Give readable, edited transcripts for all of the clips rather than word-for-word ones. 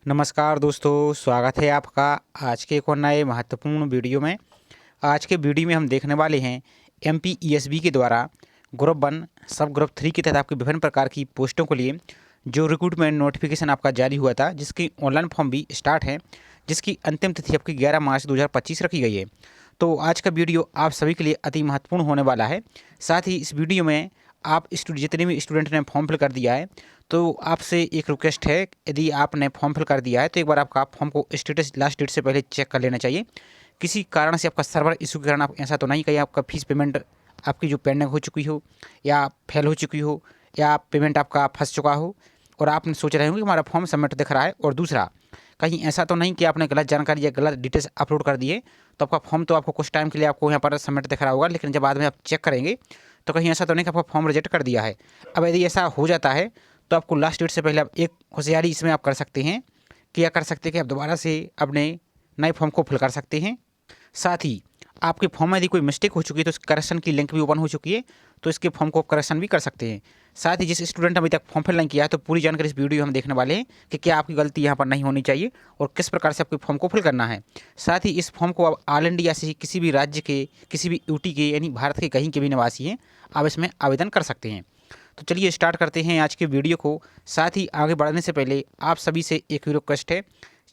नमस्कार दोस्तों, स्वागत है आपका आज के एक और नए महत्वपूर्ण वीडियो में। आज के वीडियो में हम देखने वाले हैं एमपीईएसबी के द्वारा ग्रुप 1 सब ग्रुप 3 के तहत आपकी विभिन्न प्रकार की पोस्टों के लिए जो रिक्रूटमेंट नोटिफिकेशन आपका जारी हुआ था, जिसकी ऑनलाइन फॉर्म भी स्टार्ट है, जिसकी अंतिम तिथि आपकी 11 मार्च 2025 रखी गई है। तो आज का वीडियो आप सभी के लिए अति महत्वपूर्ण होने वाला है। साथ ही इस वीडियो में आप जितने भी स्टूडेंट ने फॉर्म फिल कर दिया है, तो आपसे एक रिक्वेस्ट है, यदि आपने फॉर्म फिल कर दिया है तो एक बार आपका फॉर्म को स्टेटस लास्ट डेट से पहले चेक कर लेना चाहिए। किसी कारण से आपका सर्वर इशू के कारण आप ऐसा तो नहीं कहीं आपका फीस पेमेंट आपकी जो पेंडिंग हो चुकी हो या फेल हो चुकी हो या पेमेंट आपका फंस चुका हो और आपने सोच रहे हो कि हमारा फॉर्म सबमिट दिख रहा है, और दूसरा कहीं ऐसा तो नहीं कि आपने गलत जानकारी या गलत डिटेल्स अपलोड कर दिए, तो आपका फॉर्म तो आपको कुछ टाइम के लिए आपको यहाँ पर सबमिट दिख रहा होगा, लेकिन जब बाद में आप चेक करेंगे तो कहीं ऐसा तो नहीं कि आपका फॉर्म रिजेक्ट कर दिया है। अब यदि ऐसा हो जाता है तो आपको लास्ट डेट से पहले आप एक होशियारी इसमें आप कर सकते हैं, क्या कर सकते हैं कि आप दोबारा से अपने नए फॉर्म को फिल कर सकते हैं। साथ ही आपके फॉर्म में यदि कोई मिस्टेक हो चुकी है तो उस करेक्शन की लिंक भी ओपन हो चुकी है, तो इसके फॉर्म को करेक्शन भी कर सकते हैं। साथ ही जिस स्टूडेंट अभी तक फॉर्म फिल नहीं किया है, तो पूरी जानकारी इस वीडियो में हम देखने वाले हैं कि क्या आपकी गलती यहाँ पर नहीं होनी चाहिए और किस प्रकार से आपके फॉर्म को फिल करना है। साथ ही इस फॉर्म को आप ऑल इंडिया से किसी भी राज्य के, किसी भी यूटी के, यानी भारत के कहीं के भी निवासी हैं, आप इसमें आवेदन कर सकते हैं। तो चलिए स्टार्ट करते हैं आज के वीडियो को। साथ ही आगे बढ़ने से पहले आप सभी से एक रिक्वेस्ट है,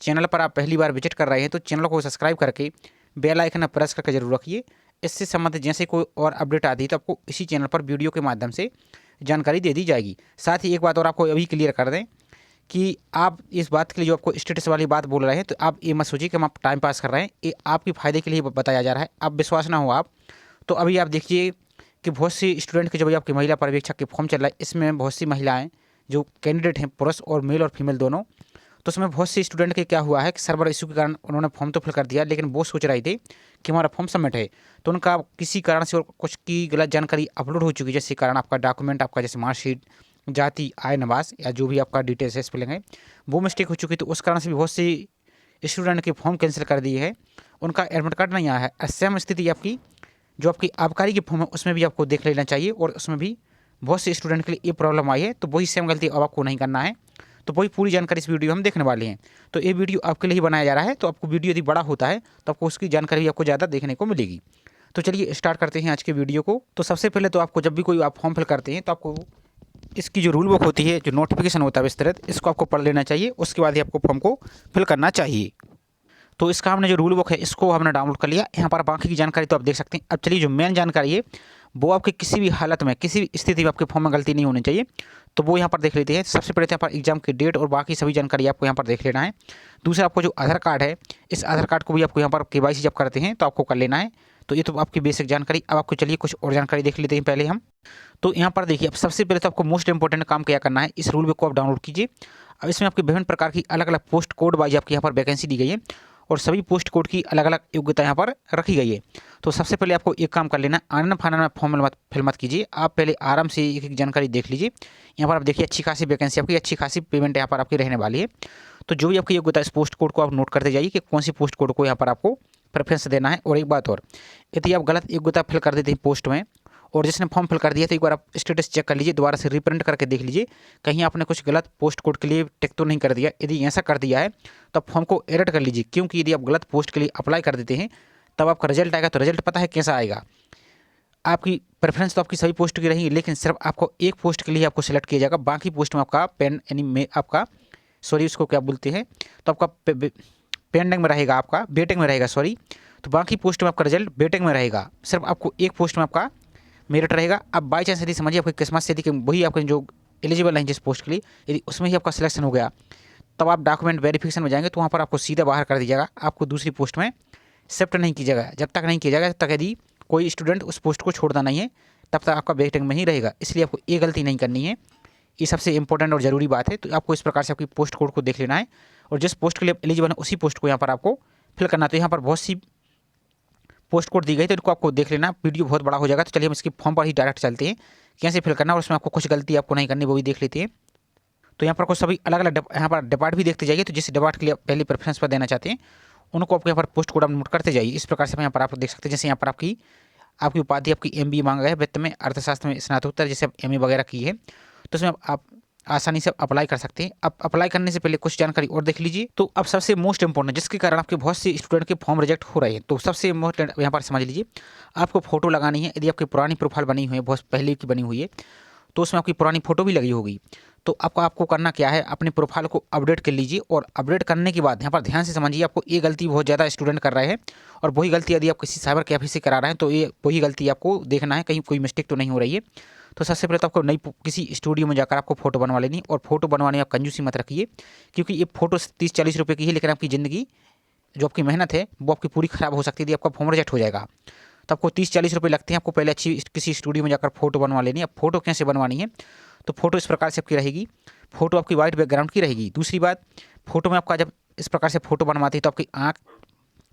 चैनल पर आप पहली बार विजिट कर रहे हैं तो चैनल को सब्सक्राइब करके बेल आइकन प्रेस करके जरूर रखिए। इससे संबंधित जैसे कोई और अपडेट आती है तो आपको इसी चैनल पर वीडियो के माध्यम से जानकारी दे दी जाएगी। साथ ही एक बात और आपको अभी क्लियर कर दें कि आप इस बात के लिए जो आपको स्टेटस वाली बात बोल रहे हैं, तो आप ये मत सोचिए कि हम आप टाइम पास कर रहे हैं, ये आपके फ़ायदे के लिए बताया जा रहा है। आप विश्वास ना हो आप तो अभी आप देखिए कि बहुत सी स्टूडेंट के जो भी आपकी महिला पर्यवेक्षक के फॉर्म चल रहा है, इसमें बहुत सी महिलाएं जो कैंडिडेट हैं, पुरुष और मेल और फीमेल दोनों, तो उसमें बहुत सी स्टूडेंट के क्या हुआ है कि सर्वर इशू के कारण उन्होंने फॉर्म तो फिल कर दिया, लेकिन वो सोच रहे थे कि हमारा फॉर्म सबमिट है, तो उनका किसी कारण से और कुछ की गलत जानकारी अपलोड हो चुकी है, जिसके कारण आपका डॉक्यूमेंट, आपका जैसे मार्कशीट, जाति, आय, निवास या जो भी आपका डिटेल्स है स्पेलिंग है, वो मिस्टेक हो चुकी। तो उस कारण से भी बहुत सी स्टूडेंट के फॉर्म कैंसिल कर दिए है, उनका एडमिट कार्ड नहीं आया है। सेम स्थिति आपकी जो आपकी आबकारी की फॉर्म है उसमें भी आपको देख लेना चाहिए, और उसमें भी बहुत से स्टूडेंट के लिए ये प्रॉब्लम आई है, तो वही सेम गलती अब आपको नहीं करना है। तो वही पूरी जानकारी इस वीडियो में हम देखने वाले हैं। तो ये वीडियो आपके लिए ही बनाया जा रहा है, तो आपको वीडियो यदि बड़ा होता है तो आपको उसकी जानकारी भी आपको ज़्यादा देखने को मिलेगी। तो चलिए स्टार्ट करते हैं आज के वीडियो को। तो सबसे पहले तो आपको जब भी कोई आप फॉर्म फिल करते हैं तो आपको इसकी जो रूल बुक होती है, जो नोटिफिकेशन होता है विस्तृत, इसको आपको पढ़ लेना चाहिए, उसके बाद ही आपको फॉर्म को फिल करना चाहिए। तो इसका हमने जो रूल बुक है इसको हमने डाउनलोड कर लिया। यहाँ पर बाकी की जानकारी तो आप देख सकते हैं। अब चलिए जो मेन जानकारी है वो आपके किसी भी हालत में, किसी भी स्थिति में आपके फॉर्म में गलती नहीं होनी चाहिए, तो वो यहाँ पर देख लेते हैं। सबसे पहले तो यहाँ पर एग्जाम की डेट और बाकी सभी जानकारी आपको यहाँ पर देख लेना है। दूसरा, आपको जो आधार कार्ड है, इस आधार कार्ड को भी आपको यहाँ पर केवाईसी जब करते हैं तो आपको कर लेना है। तो ये तो आपकी बेसिक जानकारी। अब आपको चलिए कुछ और जानकारी देख लेते हैं पहले हम। तो यहाँ पर देखिए, अब सबसे पहले तो आपको मोस्ट इंपॉर्टेंट काम क्या करना है, इस रूल बुक को आप डाउनलोड कीजिए। अब इसमें आपकी विभिन्न प्रकार की अलग अलग पोस्ट कोड वाइज आपकी यहाँ पर वैकेंसी दी गई है, और सभी पोस्ट कोड की अलग अलग योग्यता यहाँ पर रखी गई है। तो सबसे पहले आपको एक काम कर लेना, आनन फानन में फॉर्म फिल मत कीजिए, आप पहले आराम से एक एक जानकारी देख लीजिए। यहाँ पर आप देखिए अच्छी खासी वैकेंसी, आपकी अच्छी खासी पेमेंट यहाँ पर आपकी रहने वाली है। तो जो भी आपकी योग्यता, इस पोस्ट कोड को आप नोट करते जाइए कि कौन सी पोस्ट कोड को यहाँ पर आपको प्रेफरेंस देना है। और एक बात और, यदि आप गलत योग्यता फिल कर देते हैं पोस्ट में और जिसने फॉर्म फिल कर दिया, तो एक बार आप स्टेटस चेक कर लीजिए, दोबारा से रिप्रिंट करके देख लीजिए कहीं आपने कुछ गलत पोस्ट कोड के लिए टिक तो नहीं कर दिया। यदि ऐसा कर दिया है तो आप फॉर्म को एडिट कर लीजिए, क्योंकि यदि आप गलत पोस्ट के लिए अप्लाई कर देते हैं तब आपका रिजल्ट आएगा, तो रिजल्ट पता है कैसा आएगा। आपकी प्रेफरेंस तो आपकी सभी पोस्ट की रहेगी, लेकिन सिर्फ आपको एक पोस्ट के लिए आपको सिलेक्ट किया जाएगा, बाकी पोस्ट में आपका पेन यानी में आपका सॉरी उसको क्या बोलते हैं, तो आपका पेंडिंग में रहेगा, आपका वेटिंग में रहेगा सॉरी। तो बाकी पोस्ट में आपका रिजल्ट वेटिंग में रहेगा, सिर्फ आपको एक पोस्ट में आपका मेरिट रहेगा। अब बाई चांस यदि समझिए आपकी किस्मत से यदि कि वही आपके जो एलिजिबल हैं जिस पोस्ट के लिए, यदि उसमें ही आपका सिलेक्शन हो गया, तब आप डॉक्यूमेंट वेरिफिकेशन में जाएंगे तो वहाँ पर आपको सीधा बाहर कर दिया जाएगा, आपको दूसरी पोस्ट में शिफ्ट नहीं किया जाएगा। जब तक नहीं किया जाएगा तब तक यदि कोई स्टूडेंट उस पोस्ट को छोड़ता नहीं है, तब तक आपका वेटिंग में ही रहेगा। इसलिए आपको ये गलती नहीं करनी है, ये सबसे इंपॉर्टेंट और ज़रूरी बात है। तो आपको इस प्रकार से आपकी पोस्ट कोड को देख लेना है, और जिस पोस्ट के लिए एलिजिबल है उसी पोस्ट को यहाँ पर आपको फिल करना। तो यहाँ पर बहुत सी पोस्ट कोड दी गई, तो इनको आपको देख लेना। वीडियो बहुत बड़ा हो जाएगा, तो चलिए हम इसकी फॉर्म पर ही डायरेक्ट चलते हैं, कैसे फिल करना, और उसमें आपको कुछ गलती आपको नहीं करनी वो भी देख लेते हैं। तो यहाँ पर कुछ सभी अलग अलग यहाँ पर डिपार्ट भी देखते जाइए, तो जिस डिपार्ट के लिए पहले प्रेफरेंस पर देना चाहते हैं उनको आपको यहाँ पर पोस्ट कोड आप नोट करते जाइए। इस प्रकार से यहाँ पर आप देख सकते हैं, जैसे यहाँ पर आपकी उपाधि आपकी MBA मांगा है, वित्त में, अर्थशास्त्र में स्नातकोत्तर, जैसे आप MA वगैरह की है, तो उसमें आप आसानी से अप्लाई कर सकते हैं। अब अप्लाई करने से पहले कुछ जानकारी और देख लीजिए। तो अब सबसे मोस्ट इंपॉर्टेंट, जिसके कारण आपके बहुत से स्टूडेंट के फॉर्म रिजेक्ट हो रहे हैं, तो सबसे इम्पोर्टेंट यहाँ पर समझ लीजिए, आपको फोटो लगानी है। यदि आपकी पुरानी प्रोफाइल बनी हुई है, बहुत पहले की बनी हुई है, तो उसमें आपकी पुरानी फोटो भी लगी होगी। तो आपको करना क्या है, अपनी प्रोफाइल को अपडेट कर लीजिए। और अपडेट करने के बाद यहाँ पर ध्यान से समझिए, आपको ये गलती बहुत ज़्यादा स्टूडेंट कर रहे हैं, और वही गलती यदि आप किसी साइबर कैफे से करा रहे हैं तो ये वही गलती आपको देखना है, कहीं कोई मिस्टेक तो नहीं हो रही है। तो सबसे पहले तो आपको नई किसी स्टूडियो में जाकर आपको फोटो बनवा लेनी, और फोटो बनवाने में आप कंजूसी मत रखिए, क्योंकि ये फोटो 30-40 रुपये की है, लेकिन आपकी ज़िंदगी, जो आपकी मेहनत है वो आपकी पूरी खराब हो सकती है यदि आपका फॉर्म रिजेक्ट हो जाएगा। तो आपको 30-40 रुपये लगते हैं। आपको पहले अच्छी किसी स्टूडियो में जाकर फोटो बनवा लेनी है। अब फोटो कैसे बनवानी है, तो फोटो इस प्रकार से आपकी रहेगी। फोटो आपकी वाइट बैकग्राउंड की रहेगी। दूसरी बात, फोटो में आपका जब इस प्रकार से फोटो बनवाती है तो आपकी आँख,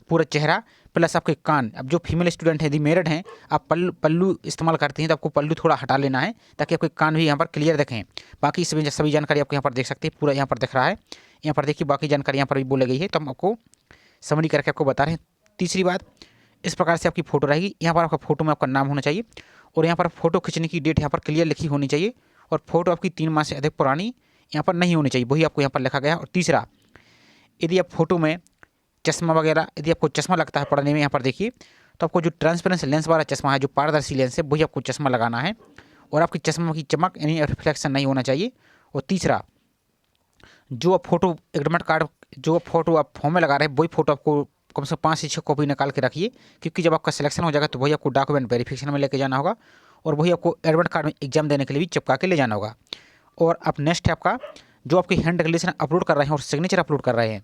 पूरा चेहरा प्लस आपके कान, अब जो फीमेल स्टूडेंट हैं, यदि मेरिड हैं, आप पल्लू इस्तेमाल करते हैं तो आपको पल्लू थोड़ा हटा लेना है, ताकि आपके कान भी यहाँ पर क्लियर दिखें। बाकी सभी जानकारी आपको यहाँ पर देख सकते हैं, पूरा यहाँ पर दिख रहा है। यहाँ पर देखिए बाकी जानकारी यहाँ पर भी बोली गई है, तो हम आपको समरी करके आपको बता रहे हैं। तीसरी बात, इस प्रकार से आपकी फ़ोटो रहेगी। यहाँ पर आपका फ़ोटो में आपका नाम होना चाहिए, और यहाँ पर फ़ोटो खींचने की डेट यहाँ पर क्लियर लिखी होनी चाहिए, और फोटो आपकी 3 माह से अधिक पुरानी यहाँ पर नहीं होनी चाहिए, वही आपको यहाँ पर लिखा गया है। और तीसरा, यदि आप फोटो में चश्मा वगैरह, यदि आपको चश्मा लगता है पढ़ने में, यहाँ पर देखिए, तो आपको जो ट्रांसपेरेंसी लेंस वाला चश्मा है, जो पारदर्शी लेंस है, वही आपको चश्मा लगाना है, और आपकी चश्मा की चमक यानी रिफ्लेक्शन नहीं होना चाहिए। और तीसरा, जो आप फोटो एडमिट कार्ड, जो फोटो आप फॉर्म में लगा रहे हैं, वही फोटो आपको कम से कम 5 से 6 कॉपी निकाल के रखिए, क्योंकि जब आपका सिलेक्शन हो जाएगा तो वही आपको डॉक्यूमेंट वेरिफिकेशन में लेके जाना होगा, और वही आपको एडमिट कार्ड में एग्जाम देने के लिए भी चिपका के ले जाना होगा। और अब नेक्स्ट है आपका, जो आपकी हैंड डिक्लेरेशन अपलोड कर रहे हैं और सिग्नेचर अपलोड कर रहे हैं,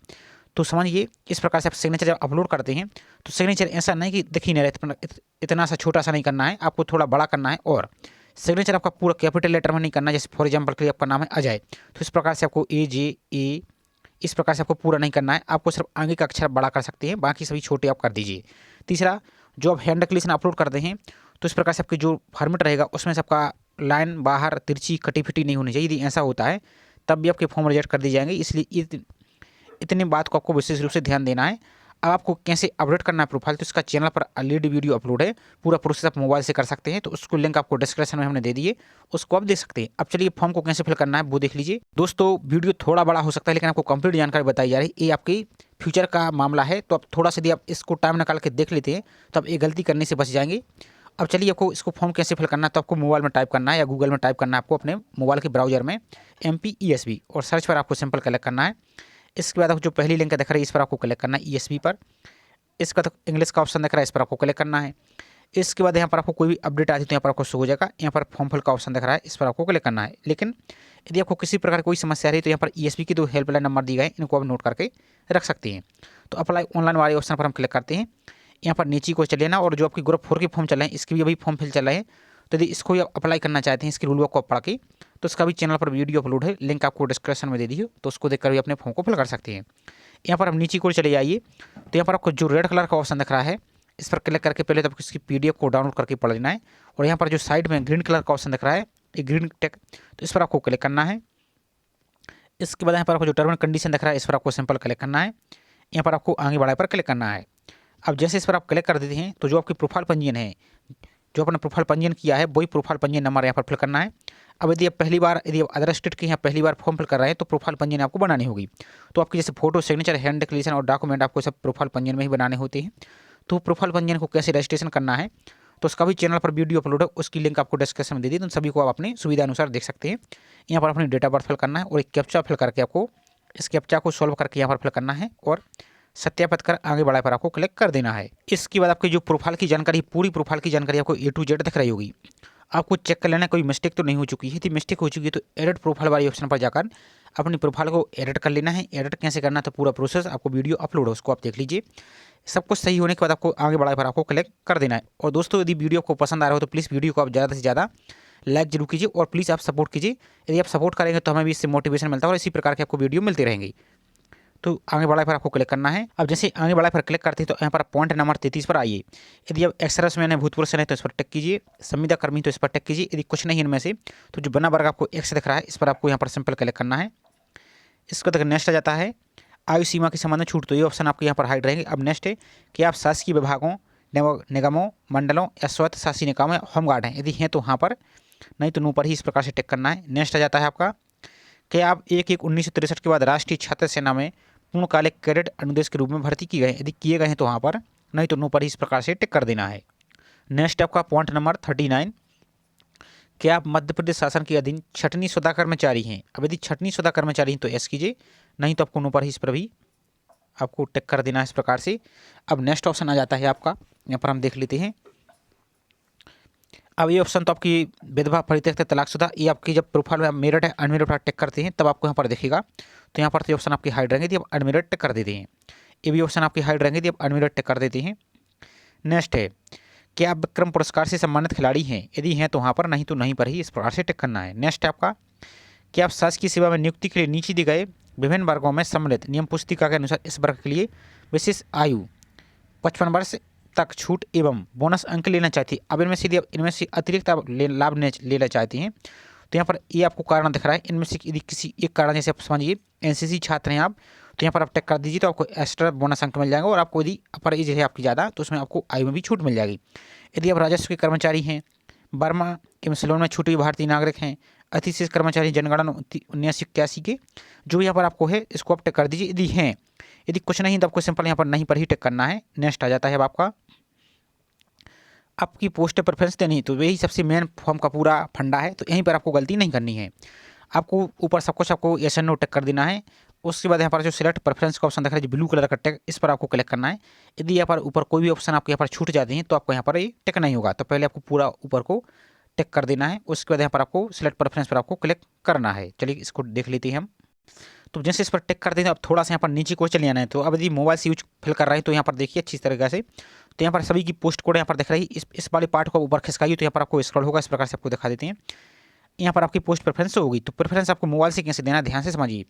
तो समझिए इस प्रकार से आप सिग्नेचर जब अपलोड करते हैं तो सिग्नेचर ऐसा नहीं कि दिख ही नहीं रहा, इतना सा छोटा सा नहीं करना है, आपको थोड़ा बड़ा करना है। और सिग्नेचर आपका पूरा कैपिटल लेटर में नहीं करना है, जैसे फॉर एग्जांपल के लिए आपका नाम है अजय, तो इस प्रकार से आपको AJA, इस प्रकार से आपको पूरा नहीं करना है, आपको सिर्फ आगे का अक्षर बड़ा कर सकते हैं, बाकी सभी छोटे आप कर दीजिए। तीसरा, जो आप हैंड डिक्लेरेशन अपलोड करते हैं तो इस प्रकार से आपकी जो फॉर्मेट रहेगा उसमें से आपका लाइन बाहर तिरछी कटी फिटी नहीं होनी चाहिए। यदि ऐसा होता है तब भी आपके फॉर्म रिजेक्ट कर दिए जाएंगे, इसलिए इतनी बात को आपको विशेष रूप से ध्यान देना है। अब आपको कैसे अपडेट करना है प्रोफाइल, तो इसका चैनल पर ऑलरेडी वीडियो अपलोड है, पूरा प्रोसेस आप मोबाइल से कर सकते हैं, तो उसको लिंक आपको डिस्क्रिप्शन में हमने दे दिए, उसको आप देख सकते हैं। अब चलिए फॉर्म को कैसे फिल करना है वो देख लीजिए। दोस्तों वीडियो थोड़ा बड़ा हो सकता है, लेकिन आपको कंप्लीट जानकारी बताई जा रही है, ये आपकी फ्यूचर का मामला है, तो आप थोड़ा सा यदि आप इसको टाइम निकाल के देख लेते हैं तो आप ये गलती करने से बच जाएंगे। अब चलिए आपको इसको फॉर्म कैसे फिल करना है, तो आपको मोबाइल में टाइप करना है या गूगल में टाइप करना है, आपको अपने मोबाइल के ब्राउजर में MPESB और सर्च पर आपको सिंपल क्लिक करना है। इसके बाद आपको जो पहली लिंक दिख रही है इस पर आपको क्लिक करना है ESB पर। इसके बाद इंग्लिश का ऑप्शन दिख रहा है, इस पर आपको क्लिक करना है। इसके बाद यहाँ पर आपको कोई भी अपडेट आती है तो यहाँ पर आपको शो हो जाएगा, यहाँ पर फॉर्म फिल का ऑप्शन दिख रहा है, इस पर आपको क्लिक करना है। लेकिन यदि आपको किसी प्रकार की कोई समस्या आ रही है तो यहाँ पर ESB की 2 हेल्पलाइन नंबर दिए गए, इनको आप नोट करके रख सकते हैं। तो अप्लाई ऑनलाइन वाले ऑप्शन पर हम क्लिक करते हैं। यहाँ पर नीचे को चले ना, और जो आपकी ग्रुप 4 के फॉर्म चल रहे हैं इसके भी अभी फॉर्म फिल चल रहे हैं, तो यदि इसको आप अप्लाई करना चाहते हैं, इसकी रूल को आप पढ़ के, तो इसका भी चैनल पर वीडियो अपलोड है, लिंक आपको डिस्क्रिप्शन में दे दी हो, तो उसको देखकर भी अपने फॉर्म को फिल कर सकते हैं। यहाँ पर हम नीचे को चले जाइए, तो यहाँ पर आपको जो रेड कलर का ऑप्शन दिख रहा है इस पर क्लिक करके पहले तो आपको इसकी PDF को डाउनलोड करके पढ़ लेना है। और यहाँ पर जो साइड में ग्रीन कलर का ऑप्शन दिख रहा है, ये ग्रीन टेक, तो इस पर आपको क्लिक करना है। इसके बाद यहाँ पर आपको जो टर्म एंड कंडीशन दिख रहा है इस पर आपको सिंपल क्लिक करना है। यहाँ पर आपको आगे बढ़ाए पर क्लिक करना है। अब जैसे इस पर आप क्लिक कर देते हैं तो जो आपकी प्रोफाइल पंजीयन है, जो आपने प्रोफाइल पंजीयन किया है वही प्रोफाइल पंजीयन नंबर यहाँ पर फिल करना है। अब यदि आप अदर स्टेट के यहाँ पहली बार फॉर्म फिल कर रहे हैं तो प्रोफाइल पंजीयन आपको बनानी होगी। तो आपकी जैसे फोटो, सिग्नेचर, हैंड डिक्लेरेशन और डॉक्यूमेंट आपको सब प्रोफाइल पंजीयन में ही बनाने होते हैं। तो प्रोफाइल पंजीयन को कैसे रजिस्ट्रेशन करना है तो उसका भी चैनल पर वीडियो अपलोड है, उसकी लिंक आपको डिस्क्रिप्शन में दे दी, तो सभी को आप अपनी सुविधा अनुसार देख सकते हैं। यहाँ पर अपनी डेट ऑफ बर्थ फिल करना है और एक कैप्चा फिल करके आपको इस कैप्चा को सॉल्व करके यहाँ पर फिल करना है और सत्यापित कर आगे बढ़ाए पर आपको क्लिक कर देना है। इसके बाद आपकी जो प्रोफाइल की जानकारी, पूरी प्रोफाइल की जानकारी आपको A to Z दिख रही होगी। आपको चेक कर लेना कोई मिस्टेक तो नहीं हो चुकी है। यदि मिस्टेक हो चुकी है तो एडिट प्रोफाइल वाले ऑप्शन पर जाकर अपनी प्रोफाइल को एडिट कर लेना है। एडिट कैसे करना है तो पूरा प्रोसेस आपको वीडियो अपलोड है, उसको आप देख लीजिए। सब कुछ सही होने के बाद आपको आगे बढ़ाए पर आपको क्लिक कर देना है। और दोस्तों यदि वीडियो आपको पसंद आ रहा हो तो प्लीज़ वीडियो को आप ज़्यादा से ज़्यादा लाइक जरूर कीजिए और प्लीज़ आप सपोर्ट कीजिए। यदि आप सपोर्ट करेंगे तो हमें भी इससे मोटिवेशन मिलता है और इसी प्रकार के आपको वीडियो मिलती रहेंगी। तो आगे बढ़ाए पर आपको क्लिक करना है। अब जैसे आगे बढ़ाए पर क्लिक करते हैं तो यहाँ पर पॉइंट नंबर 33 पर आइए। यदि आप एक्स मैंने भूतपूर्व सेना है तो इस पर टिक कीजिए, संविदा कर्मी तो इस पर टिक कीजिए। यदि कुछ नहीं इनमें से तो जो बना वर्ग आपको X दिख रहा है इस पर आपको यहाँ पर सिंपल क्लिक करना है। इसको तक नेक्स्ट आ जाता है आयु सीमा के संबंध में छूट, तो ये ऑप्शन आपके यहाँ पर हाइड रहेंगे। अब नेक्स्ट है कि आप शासकीय विभागों, निगमों, मंडलों या स्वतः शासी निकायों में होमगार्ड हैं, यदि हैं तो हाँ पर, नहीं तो नो पर ही इस प्रकार से टिक करना है। नेक्स्ट आ जाता है आपका क्या आप 1/1/1963 के बाद राष्ट्रीय छात्र सेना में पूर्णकालिक कैडेट अनुदेश के रूप में भर्ती किए गए? यदि किए गए हैं तो वहाँ पर, नहीं तो नो पर ही इस प्रकार से टिक कर देना है। नेक्स्ट आपका पॉइंट नंबर 39, क्या आप मध्य प्रदेश शासन के अधीन छटनी सौदा कर्मचारी हैं? अब यदि छटनी सौदा कर्मचारी हैं तो एस कीजिए, नहीं तो आपको नो पर ही इस पर भी आपको टिक कर देना है इस प्रकार से। अब नेक्स्ट ऑप्शन आ जाता है आपका, यहाँ पर हम देख लेते हैं। अब ये ऑप्शन तो आपकी विधवा, परित्यक्त, तलाकशुदा, ये आपकी जब प्रोफाइल में मेरिट है अनमेरिट पर टिक करते हैं तब आपको यहाँ पर दिखेगा। तो यहाँ पर तो ऑप्शन आपकी हाइड रहेंगे, आप अनमेरिट टिक कर देते हैं। ये भी ऑप्शन आपकी हाइड रहेंगे, आप अनमेरिट टिक कर देते हैं। नेक्स्ट है, क्या आप विक्रम पुरस्कार से सम्मानित खिलाड़ी हैं? यदि हैं तो वहाँ पर, नहीं तो नहीं पर ही इस प्रकार से टिक करना है। नेक्स्ट है आपका, क्या आप शासकीय सेवा में नियुक्ति के लिए नीचे दिए गए विभिन्न वर्गों में सम्मिलित नियम पुस्तिका के अनुसार इस वर्ग के लिए विशेष आयु 55 वर्ष तक छूट एवं बोनस अंक लेना चाहती है? अब इनमें से अतिरिक्त आप लाभ लेना चाहती हैं तो यहाँ पर ये आपको कारण दिख रहा है। इनमें से यदि किसी एक कारण, जैसे आप समझिए एनसीसी छात्र हैं आप, तो यहाँ पर आप टिक कर दीजिए तो आपको एक्स्ट्रा बोनस अंक मिल जाएगा। और आपको यदि अपर एज है आपकी ज़्यादा तो उसमें आपको आयु में भी छूट मिल जाएगी। यदि आप राजस्व के कर्मचारी हैं, बर्मा एवं सिलोन में छूटे हुए भारतीय नागरिक हैं, अतिशेष कर्मचारी जनगणना 1981 के, जो यहाँ पर आपको है इसको आप टिक कर दीजिए यदि हैं। यदि कुछ नहीं तो आपको सिंपल यहाँ पर नहीं पर ही टिक करना है। नेक्स्ट आ जाता है अब आपका, आपकी पोस्ट प्रेफरेंस देनी है तो वही सबसे मेन फॉर्म का पूरा फंडा है, तो यहीं पर आपको गलती नहीं करनी है। आपको ऊपर सब कुछ आपको यस एंड नो टिक कर देना है। उसके बाद यहाँ पर जो सिलेक्ट प्रेफरेंस का ऑप्शन दिख रहा है, जो ब्लू कलर का टिक, इस पर आपको क्लिक करना है। यदि यहाँ पर ऊपर कोई भी ऑप्शन आपके यहाँ पर छूट जाते हैं तो आपको यहाँ पर ये टिक नहीं होगा, तो पहले आपको पूरा ऊपर को टिक कर देना है। उसके बाद यहाँ पर आपको सिलेक्ट प्रेफरेंस पर आपको क्लिक करना है। चलिए इसको देख लेते हैं हम। तो जैसे इस पर टिक कर देते हैं, अब थोड़ा सा यहाँ पर नीचे को चले आना है। तो अब यदि मोबाइल से यूज फिल कर रहे हैं तो यहाँ पर देखिए अच्छी तरीके से, तो यहाँ पर सभी की पोस्ट कोड यहाँ पर दिख रही है। इस वाले पार्ट को ऊपर खिसकाइए तो यहाँ पर आपको स्क्रॉल होगा, इस प्रकार से आपको दिखा देते हैं। यहाँ पर आपकी पोस्ट प्रेफरेंस होगी, तो प्रेफरेंस आपको मोबाइल से कैसे देना है ध्यान से समझिए।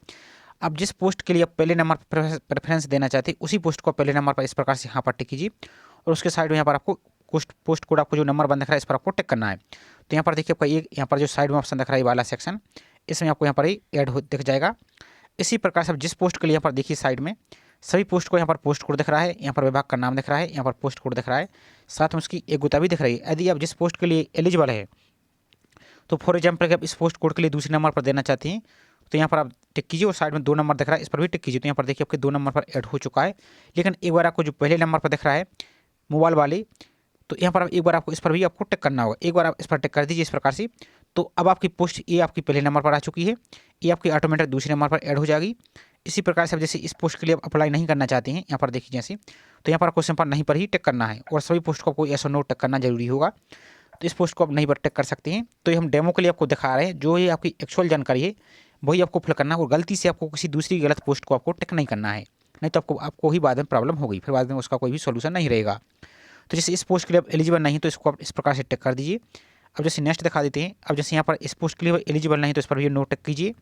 अब जिस पोस्ट के लिए आप पहले नंबर पर प्रेफरेंस देना चाहते हैं उसी पोस्ट को पहले नंबर पर इस प्रकार से यहाँ पर टिक कीजिए। और उसके साइड में यहाँ पर आपको पोस्ट कोड आपको जो नंबर बन दिख रहा है इस पर आपको टिक करना है। तो यहाँ पर देखिए आपका एक यहाँ पर जो साइड में ऑप्शन दिख रहा है वाला सेक्शन, इसमें आपको यहाँ पर ही ऐड दिख जाएगा। इसी प्रकार से आप जिस पोस्ट के लिए यहाँ पर देखिए साइड में सभी पोस्ट को यहाँ पर पोस्ट कोड दिख रहा है, यहाँ पर विभाग का नाम दिख रहा है, यहाँ पर पोस्ट कोड दिख रहा है, साथ में उसकी एक गुता भी दिख रही है। यदि आप जिस पोस्ट के लिए एलिजिबल है, तो फॉर एग्जाम्पल आप इस पोस्ट कोड के लिए दूसरे नंबर पर देना चाहते हैं तो यहाँ पर आप टिक कीजिए। और साइड में 2 नंबर दिख रहा है, इस पर भी टिक कीजिए। तो यहाँ पर देखिए आपके 2 नंबर पर ऐड हो चुका है। लेकिन एक बार आपको जो पहले नंबर पर दिख रहा है मोबाइल वाले, तो यहाँ पर एक बार आपको इस पर भी आपको टिक करना होगा। एक बार आप इस पर टिक कर दीजिए इस प्रकार से, तो अब आपकी पोस्ट ये आपकी पहले नंबर पर आ चुकी है, ये आपकी ऑटोमेटिक दूसरे नंबर पर ऐड हो जाएगी। इसी प्रकार से अब जैसे इस पोस्ट के लिए आप अप्लाई नहीं करना चाहते हैं, यहाँ पर देखिए जैसे, तो यहाँ पर आपको सिंपल नहीं पर ही टिक करना है। और सभी पोस्ट को आपको यस और नो टिक करना जरूरी होगा। तो इस पोस्ट को आप नहीं पर टिक कर सकते हैं। तो ये हम डेमो के लिए आपको दिखा रहे हैं, जो ये आपकी एक्चुअल जानकारी है वही आपको फिल करना है। और गलती से आपको किसी दूसरी गलत पोस्ट को आपको टिक नहीं करना है, नहीं तो आपको ही बाद में प्रॉब्लम होगी, फिर बाद में उसका कोई भी सोल्यूशन नहीं रहेगा। तो जैसे इस पोस्ट के लिए आप एलिजिबल नहीं तो इसको आप इस प्रकार से टिक कर दीजिए। अब जैसे नेक्स्ट दिखा देते हैं। अब जैसे यहाँ पर इस पोस्ट के लिए एलिजिबल नहीं तो इस पर भी नो टिक कीजिए।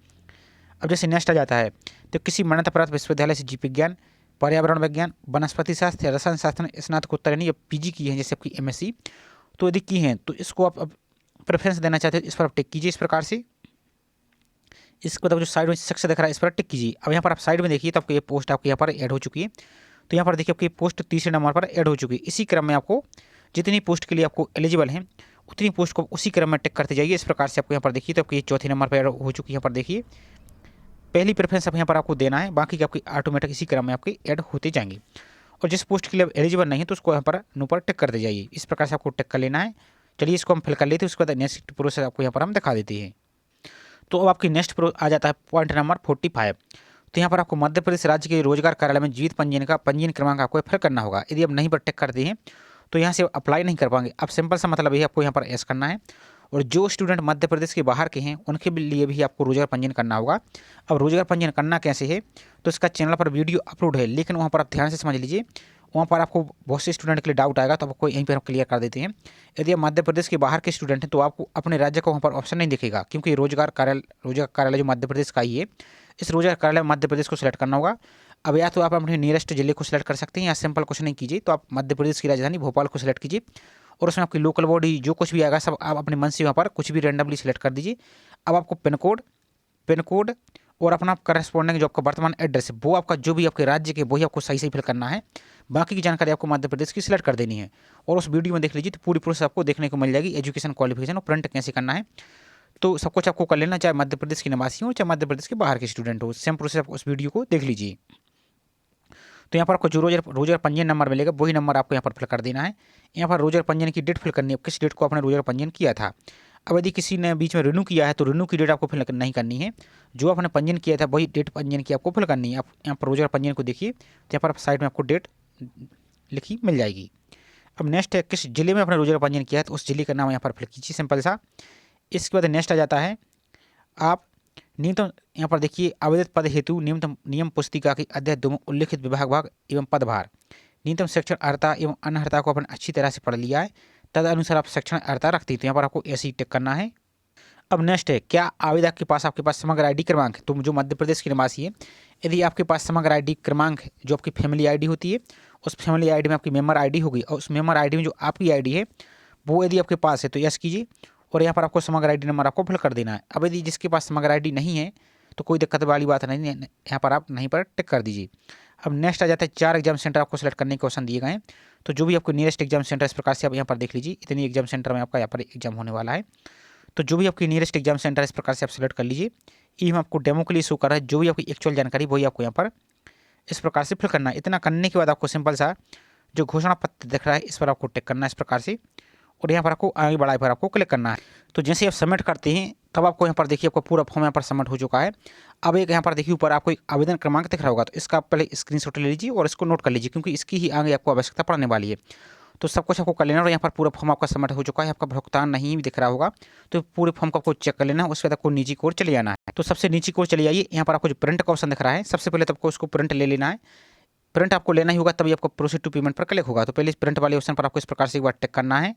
अब जैसे नेक्स्ट आ जाता है, तो किसी मान्यता प्राप्त विश्वविद्यालय से जीव विज्ञान, पर्यावरण विज्ञान, वनस्पति शास्त्र या रसायन शास्त्र में स्नातकोत्तर यानी या पीजी की है, जैसे आपकी एमएससी, तो यदि की हैं तो इसको आप अब प्रेफरेंस देना चाहते हैं, इस पर आप टिक कीजिए इस प्रकार से। इसके बाद जो साइड में सेक्शन दिख रहा है इस पर टिक कीजिए। अब यहाँ पर आप साइड में देखिए तो आपको ये पोस्ट आपके यहाँ पर ऐड हो चुकी है। तो यहाँ पर देखिए आपकी पोस्ट तीसरे नंबर पर ऐड हो चुकी है। इसी क्रम में आपको जितनी पोस्ट के लिए आपको एलिजिबल हैं उतनी पोस्ट को उसी क्रम में टिक करते जाइए। इस प्रकार से आपको यहाँ पर देखिए तो आपकी ये चौथे नंबर पर ऐड हो चुकी है। यहाँ पर देखिए पहली प्रेफरेंस अब यहाँ पर आपको देना है, बाकी की आपकी ऑटोमेटिक इसी क्रम में आपकी ऐड होते जाएंगे। और जिस पोस्ट के लिए एलिजिबल नहीं है तो उसको यहाँ पर नो पर टिक करते जाइए। इस प्रकार से आपको टिक कर लेना है। चलिए इसको हम फिल कर लेते हैं, उसके बाद नेक्स्ट प्रोसेस आपको यहाँ पर हम दिखा देते हैं। तो अब आपकी नेक्स्ट आ जाता है पॉइंट नंबर 45। तो यहाँ पर आपको मध्य प्रदेश राज्य के रोजगार कार्यालय में जीवित पंजीयन क्रमांक आपको फिल करना होगा। यदि आप नहीं पर टिक करते हैं तो यहाँ से अप्लाई नहीं कर पाएंगे। अब सिंपल सा मतलब ये आपको यहाँ पर एस करना है। और जो स्टूडेंट मध्य प्रदेश के बाहर के हैं उनके लिए भी आपको रोजगार पंजीयन करना होगा। अब रोजगार पंजीयन करना कैसे है, तो इसका चैनल पर वीडियो अपलोड है, लेकिन वहाँ पर आप ध्यान से समझ लीजिए। वहाँ पर आपको बहुत से स्टूडेंट के लिए डाउट आएगा, तो आपको यहीं पर हम क्लियर कर देते हैं। यदि आप मध्य प्रदेश के बाहर के स्टूडेंट हैं तो आपको अपने राज्य का वहाँ पर ऑप्शन नहीं दिखेगा, क्योंकि रोजगार कार्यालय जो मध्य प्रदेश का ही है, इस रोजगार कार्यालय मध्य प्रदेश को सिलेक्ट करना होगा। अब या तो आप अपने नियरेस्ट जिले को सिलेक्ट कर सकते हैं, या सिंपल कुछ नहीं कीजिए तो आप मध्य प्रदेश की राजधानी भोपाल को सिलेक्ट कीजिए। और उसमें आपकी लोकल बॉडी जो कुछ भी आएगा सब आप अपने मन से वहाँ पर कुछ भी रैंडमली सिलेक्ट कर दीजिए। अब आपको पिन कोड और अपना करस्पॉन्डिंग जो आपका वर्तमान एड्रेस है वो आपका जो भी आपके राज्य के वही आपको सही सही फिल करना है। बाकी की जानकारी आपको मध्य प्रदेश की सिलेक्ट कर देनी है। और उस वीडियो में देख लीजिए तो पूरी प्रोसेस आपको देखने को मिल जाएगी, एजुकेशन क्वालिफिकेशन और प्रिंट कैसे करना है। तो सब कुछ आपको कर लेना, चाहे मध्य प्रदेश के निवासी हो चाहे मध्य प्रदेश के बाहर के स्टूडेंट हो, सेम प्रोसेस आप उस वीडियो को देख लीजिए। तो यहाँ पर आपको जो रोजर पंजीयन नंबर मिलेगा वही नंबर आपको यहाँ पर फिल कर देना है। यहाँ पर रोजर पंजीयन की डेट फिल करनी है, किस डेट को आपने रोजर पंजीयन किया था। अब यदि किसी ने बीच में रिन्यू किया है तो रिन्यू की डेट आपको फिल नहीं करनी है, जो आपने पंजीयन किया था वही डेट पंजीयन की आपको फिल करनी है। आप यहाँ पर रोजर पंजीयन को देखिए, तो यहाँ पर साइड में आपको डेट लिखी मिल जाएगी। अब नेक्स्ट है किस जिले में आपने रोजर पंजीयन किया है, तो उस जिले का नाम यहाँ पर फिल कीजिए, सिंपल सा। इसके बाद नेक्स्ट आ जाता है आप न्यूनतम, यहाँ पर देखिए आवेदित पद हेतु न्यूनतम नियम पुस्तिका के अध्याय 2 में उल्लिखित विभाग भाग एवं पदभार, न्यूनतम शिक्षण अर्हता एवं अनर्हता को अपन अच्छी तरह से पढ़ लिया है, तदनुसार आप शिक्षण अर्हता रखती है, तो यहाँ पर आपको ऐसे ही टिक करना है। अब नेक्स्ट है क्या आवेदक के पास आपके पास समग्र आईडी क्रमांक है, तो जो मध्य प्रदेश के निवासी है यदि आपके पास समग्र आईडी क्रमांक है, जो आपकी फैमिली आईडी होती है, उस फैमिली आईडी में आपकी मेंबर आईडी होगी और उस मेंबर आईडी में जो आपकी आईडी है वो यदि आपके पास है तो यस कीजिए, और यहाँ पर आपको समग्र आईडी नंबर आपको फिल कर देना है। अब यदि जिसके पास समग्र आईडी नहीं है तो कोई दिक्कत वाली बात नहीं है, यहाँ पर आप नहीं पर टिक कर दीजिए। अब नेक्स्ट आ जाता है 4 एग्जाम सेंटर आपको सेलेक्ट करने के ऑप्शन दिए गए हैं, तो जो भी आपको नियरेस्ट एग्जाम सेंटर इस प्रकार से आप यहाँ पर देख लीजिए, इतनी एग्जाम सेंटर में आपका यहाँ पर एग्जाम होने वाला है, तो जो भी आपकी नियरेस्ट एग्जाम सेंटर इस प्रकार से आप सेलेक्ट कर लीजिए। ये हम आपको डेमो के लिए शो कर रहा है, जो भी आपकी एक्चुअल जानकारी वही आपको यहाँ पर इस प्रकार से फिल करना है। इतना करने के बाद आपको सिंपल सा जो घोषणा पत्र दिख रहा है इस पर आपको टिक करना है इस प्रकार से, और यहाँ पर आपको आगे बढ़ाए पर आपको क्लिक करना है। तो जैसे आप सबमिट करते हैं तब आपको यहाँ पर देखिए आपका पूरा फॉर्म यहाँ पर सबमिट हो चुका है। अब एक यहाँ पर देखिए ऊपर आपको एक आवेदन क्रमांक दिख रहा होगा, तो इसका आप पहले स्क्रीनशॉट ले लीजिए और इसको नोट कर लीजिए, क्योंकि इसकी ही आगे आपको आवश्यकता पड़ने वाली है। तो सब कुछ आपको कर लेना, और यहाँ पर पूरा फॉर्म आपका सबमिट हो चुका है, आपका भुगतान नहीं दिख रहा होगा, तो पूरे फॉर्म को आपको चेक कर लेना है। उसके बाद आपको नीचे की ओर चले जाना है। तो सबसे नीचे की ओर चले जाइए, यहाँ पर आपको जो प्रिंट का ऑप्शन दिख रहा है, सबसे पहले तो आपको उसको प्रिंट ले लेना है। प्रिंट आपको लेना ही होगा तभी आपको प्रोसीड टू पेमेंट पर क्लिक होगा, तो पहले इस प्रिंट वाले ऑप्शन पर आपको इस प्रकार से एक बार टिक करना है।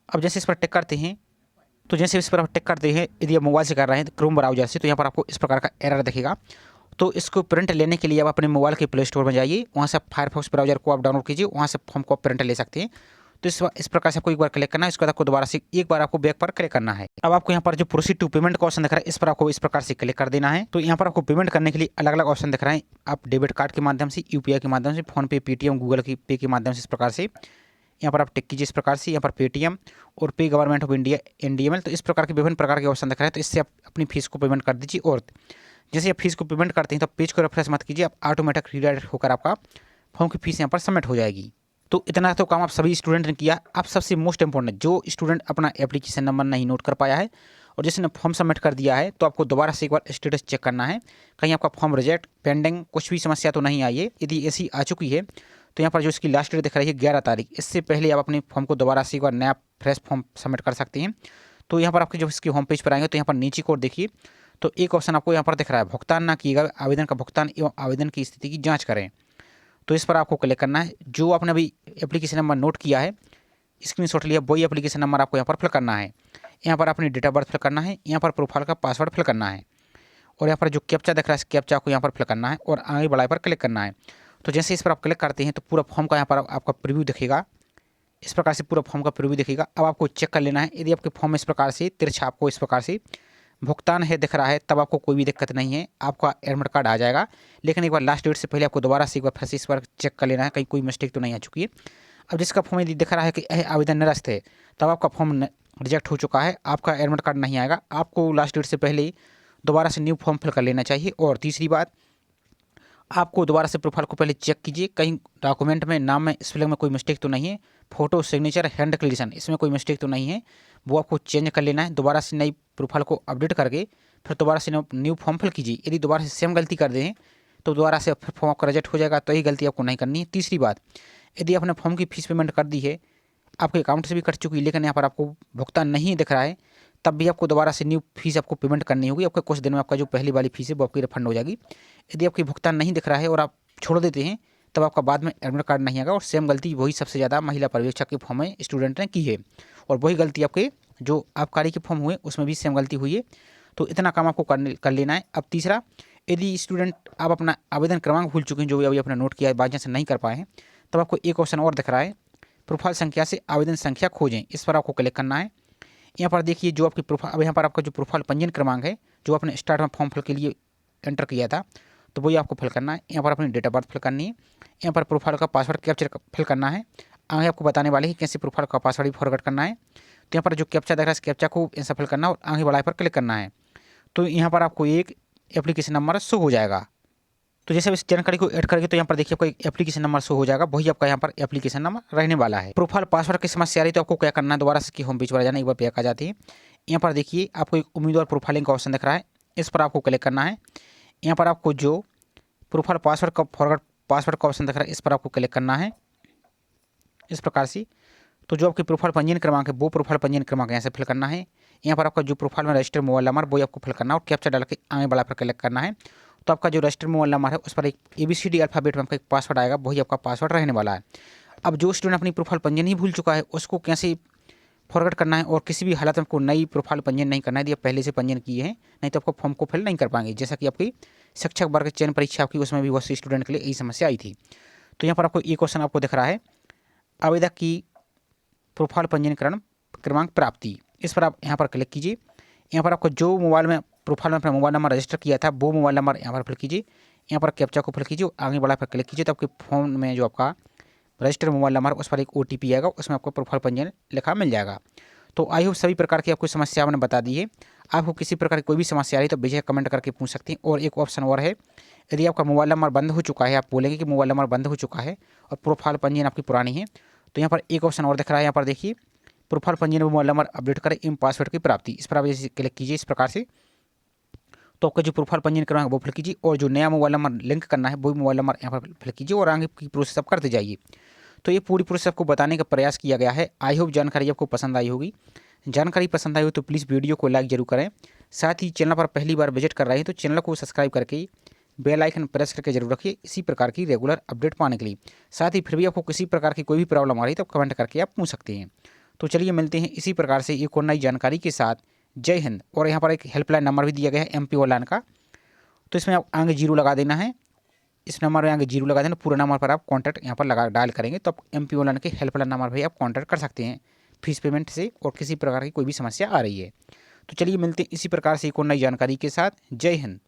अब जैसे इस पर टिक करते हैं, तो जैसे इस पर आप टिक करते हैं, यदि आप मोबाइल से कर रहे हैं क्रोम ब्राउजर से, तो यहाँ पर आपको इस प्रकार का एरर दिखेगा। तो इसको प्रिंट लेने के लिए आप अपने मोबाइल के प्ले स्टोर में जाइए, वहाँ से आप फायरफॉक्स ब्राउजर को आप डाउनलोड कीजिए, वहाँ से फॉर्म को आप प्रिंट ले सकते हैं। तो इस प्रकार से आपको एक बार क्लिक करना है, इसके बाद आपको दोबारा से एक बार आपको बैक पर क्लिक करना है। अब आपको यहाँ पर जो प्रोसीड टू पेमेंट का ऑप्शन दिख रहा है इस पर आपको इस प्रकार से क्लिक कर देना है। तो यहाँ पर आपको पेमेंट करने के लिए अलग अलग ऑप्शन दिख रहे हैं, आप डेबिट कार्ड के माध्यम से, यूपीआई के माध्यम से, फोन पे, पेटीएम, गूगल की पे के माध्यम से इस प्रकार से यहाँ पर आप टिक कीजिए इस प्रकार से। यहाँ पर पेटीएम और पे गवर्नमेंट ऑफ इंडिया एनडीएमएल, तो इस प्रकार के विभिन्न प्रकार के ऑप्शन दिख रहे हैं, तो इससे आप अपनी फीस को पेमेंट कर दीजिए। और जैसे आप फीस को पेमेंट करते हैं तो पेज को रेफरेंस मत कीजिए, आप ऑटोमेटिक रीडायरेक्ट होकर आपका फॉर्म की फीस यहाँ पर सबमिट हो जाएगी। तो इतना तो काम आप सभी स्टूडेंट ने किया। आप सबसे मोस्ट इंपॉर्टेंट जो स्टूडेंट अपना एप्लीकेशन नंबर नहीं नोट कर पाया है और जिसने फॉर्म सबमिट कर दिया है, तो आपको दोबारा से एक बार स्टेटस चेक करना है, कहीं आपका फॉर्म रिजेक्ट, पेंडिंग, कुछ भी समस्या तो नहीं आई है। यदि ऐसी आ चुकी है तो यहाँ पर जो इसकी लास्ट डेट दिख रही है 11 तारीख, इससे पहले आप अपने फॉर्म को दोबारा से एक बार नया फ्रेश फॉर्म सबमिट कर सकते हैं। तो यहाँ पर आपके जो इसके होम पेज पर आएंगे तो यहाँ पर नीचे को देखिए, तो एक ऑप्शन आपको यहाँ पर दिख रहा है, भुगतान ना किएगा, आवेदन का भुगतान एवं आवेदन की स्थिति की जाँच करें। तो इस पर आपको क्लिक करना है। जो आपने अभी एप्लीकेशन नंबर नोट किया है, स्क्रीनशॉट लिया, वही एप्लीकेशन नंबर आपको यहाँ पर फिल करना है। यहाँ पर अपनी डेट ऑफ बर्थ फिल करना है, यहाँ पर प्रोफाइल का पासवर्ड फिल करना है, और यहाँ पर जो कैप्चा दिख रहा है इस कैप्चा को यहाँ पर फिल करना है और आगे बढ़ाए पर क्लिक करना है। तो जैसे इस पर आप क्लिक करते हैं तो पूरा फॉर्म का यहाँ पर आपका प्रीव्यू दिखेगा, इस प्रकार से पूरा फॉर्म का प्रीव्यू दिखेगा। अब आपको चेक कर लेना है, यदि आपके फॉर्म इस प्रकार से तिरछा आपको इस प्रकार से भुगतान है दिख रहा है, तब आपको कोई भी दिक्कत नहीं है, आपका एडमिट कार्ड आ जाएगा। लेकिन एक बार लास्ट डेट से पहले आपको दोबारा से एक बार फिर से इस पर चेक कर लेना है, कहीं कोई मिस्टेक तो नहीं आ चुकी है। अब जिसका फॉर्म यदि दिख रहा है कि आवेदन निरस्त है, तब आपका फॉर्म रिजेक्ट हो चुका है, आपका एडमिट कार्ड नहीं आएगा, आपको लास्ट डेट से पहले ही दोबारा से न्यू फॉर्म फिल कर लेना चाहिए। और तीसरी बात, आपको दोबारा से प्रोफाइल को पहले चेक कीजिए, कहीं डॉक्यूमेंट में नाम में स्पेलिंग में कोई मिस्टेक तो नहीं है, फोटो, सिग्नेचर, हैंड क्लियरेशन इसमें कोई मिस्टेक तो नहीं है, वो आपको चेंज कर लेना है। दोबारा से नई प्रोफाइल को अपडेट करके फिर दोबारा से न्यू फॉर्म फिल कीजिए। यदि दोबारा से सेम गलती कर दें तो दोबारा से फिर फॉर्म आपका रिजेक्ट हो जाएगा, तो यही गलती आपको नहीं करनी है। तीसरी बात, यदि आपने फॉर्म की फीस पेमेंट कर दी है, आपके अकाउंट से भी कट चुकी है, लेकिन यहाँ पर आपको भुगतान नहीं दिख रहा है, तब भी आपको दोबारा से न्यू फीस आपको पेमेंट करनी होगी। आपके कुछ दिन में आपका जो पहली वाली फीस है वो आपकी रिफंड हो जाएगी। यदि आपकी भुगतान नहीं दिख रहा है और आप छोड़ देते हैं, तब आपका बाद में एडमिट कार्ड नहीं आएगा। और सेम गलती वही सबसे ज़्यादा महिला पर्यवेक्षक के फॉर्म में स्टूडेंट ने की है, और वही गलती आपके जो आबकारी के फॉर्म हुए उसमें भी सेम गलती हुई है। तो इतना काम आपको कर लेना है। अब तीसरा, यदि स्टूडेंट आप अपना आवेदन क्रमांक भूल चुके हैं, जो भी अभी आपने नोट किया है, बाई चांस नहीं कर पाए हैं, तब आपको एक ऑप्शन और दिख रहा है, प्रोफाइल संख्या से आवेदन संख्या खोजें, इस पर आपको क्लिक करना है। यहाँ पर देखिए जो आपकी प्रोफाइल, अब यहाँ पर आपका जो प्रोफाइल पंजीयन क्रमांक है, जो आपने स्टार्ट में फॉर्म फिल के लिए एंटर किया था, तो वही आपको फिल करना है। यहाँ पर अपनी डेट ऑफ बर्थ फिल करनी है, यहाँ पर प्रोफाइल का पासवर्ड कैप्चर फिल करना है। आगे आपको बताने वाले हैं कैसे प्रोफाइल का पासवर्ड भी फॉरवर्ड करना है। तो यहाँ पर जो कैप्चा दिख रहा है इस कैप्चा को सफल करना और आगे बढ़ाए पर क्लिक करना है। तो यहाँ पर आपको एक एप्लीकेशन नंबर शो हो जाएगा। तो जैसे इस जानकारी को ऐड करेंगे तो यहाँ पर देखिए आपको एक एप्लीकेशन नंबर शो हो जाएगा, वही आपका यहाँ पर एप्लीकेशन नंबर रहने वाला है। प्रोफाइल पासवर्ड की समस्या आ रही तो आपको क्या करना है, दोबारा से होम पेज पर जाना, एक बार बैक आ जाती है। यहाँ पर देखिए आपको एक उम्मीदवार प्रोफाइलिंग का ऑप्शन दिख रहा है, इस पर आपको क्लिक करना है। यहाँ पर आपको जो प्रोफाइल पासवर्ड का फॉरवर्ड पासवर्ड का ऑप्शन दिख रहा है इस पर आपको क्लिक करना है इस प्रकार से। तो जो आपकी प्रोफाइल पंजीयन क्रमांक है वो प्रोफाइल पंजीयन क्रमांक यहाँ से फिल करना है। यहाँ पर आपका जो प्रोफाइल में रजिस्टर्ड मोबाइल नंबर वो आपको फिल करना है और कैप्चा डाल के आगे बढ़ा पर क्लिक करना है। तो आपका जो रजिस्टर्ड मोबाइल नंबर है उस पर एक ABCD अल्फाबेट में आपका एक पासवर्ड आएगा, वही आपका पासवर्ड रहने वाला है। अब जो स्टूडेंट अपनी प्रोफाइल पंजीयन ही भूल चुका है उसको कैसे फॉरवर्ड करना है और किसी भी हालत में आपको नई प्रोफाइल पंजीयन नहीं करना है यदि आप पहले से पंजीयन किए हैं, नहीं तो आपको फॉर्म को फिल नहीं कर पाएंगे। जैसा कि आपकी शिक्षक वर्ग चयन परीक्षा आपकी उसमें भी बहुत सी स्टूडेंट के लिए यही समस्या आई थी। तो यहाँ पर आपको एक क्वेश्चन आपको दिख रहा है, आवेदक की प्रोफाइल पंजीकरण क्रमांक प्राप्ति, इस पर आप यहाँ पर क्लिक कीजिए। यहाँ पर आपको जो मोबाइल में प्रोफाइल में अपना मोबाइल नंबर रजिस्टर किया था वो मोबाइल नंबर यहाँ पर फिल कीजिए। यहाँ पर कैप्चा को फिल कीजिए, आगे बढ़ा पर क्लिक कीजिए तो आपके फोन में जो आपका रजिस्टर मोबाइल नंबर उस पर एक OTP आएगा, उसमें आपको प्रोफाइल पंजीयन लिखा मिल जाएगा। तो आई होप सभी प्रकार की आपको समस्या मैंने बता दी है। आपको किसी प्रकार की कोई भी समस्या आ रही तो बेझिझक कमेंट करके पूछ सकते हैं। और एक ऑप्शन और है, यदि आपका मोबाइल नंबर बंद हो चुका है, आप बोलेंगे कि मोबाइल नंबर बंद हो चुका है और प्रोफाइल पंजीयन आपकी पुरानी है, तो यहाँ पर एक ऑप्शन और दिख रहा है, यहाँ पर देखिए प्रोफाइल पंजीयन मोबाइल नंबर अपडेट करें एवं पासवर्ड की प्राप्ति, इस पर आप जैसे क्लिक कीजिए इस प्रकार से। तो आपका जो प्रोफाइल पंजीयन करना है वो फिल कीजिए और जो नया मोबाइल नंबर लिंक करना है वही मोबाइल नंबर यहाँ पर फिल कीजिए और आगे की प्रोसेस आप करते जाइए। तो ये पूरी प्रोसेस आपको बताने का प्रयास किया गया है। आई होप जानकारी आपको पसंद आई होगी। जानकारी पसंद आई हो तो प्लीज़ वीडियो को लाइक जरूर करें। साथ ही चैनल पर पहली बार विजिट कर रहे हैं तो चैनल को सब्सक्राइब करके बेल आइकन प्रेस करके जरूर रखिए इसी प्रकार की रेगुलर अपडेट पाने के लिए। साथ ही फिर भी आपको किसी प्रकार की कोई भी प्रॉब्लम आ रही है तो कमेंट करके आप पूछ सकते हैं। तो चलिए मिलते हैं इसी प्रकार से एक और नई जानकारी के साथ। जय हिंद। और यहाँ पर एक हेल्पलाइन नंबर भी दिया गया है MP ऑनलाइन का, तो इसमें आप आगे 0 लगा देना है, इस नंबर में आगे 0 लगा देना, पूरा नंबर पर आप कॉन्टैक्ट यहाँ पर लगा डायल करेंगे तो आप MP ऑनलाइन के हेल्पलाइन नंबर पर आप कॉन्टैक्ट कर सकते हैं फीस पेमेंट से और किसी प्रकार की कोई भी समस्या आ रही है। तो चलिए मिलते हैं इसी प्रकार से एक और नई जानकारी के साथ। जय हिंद।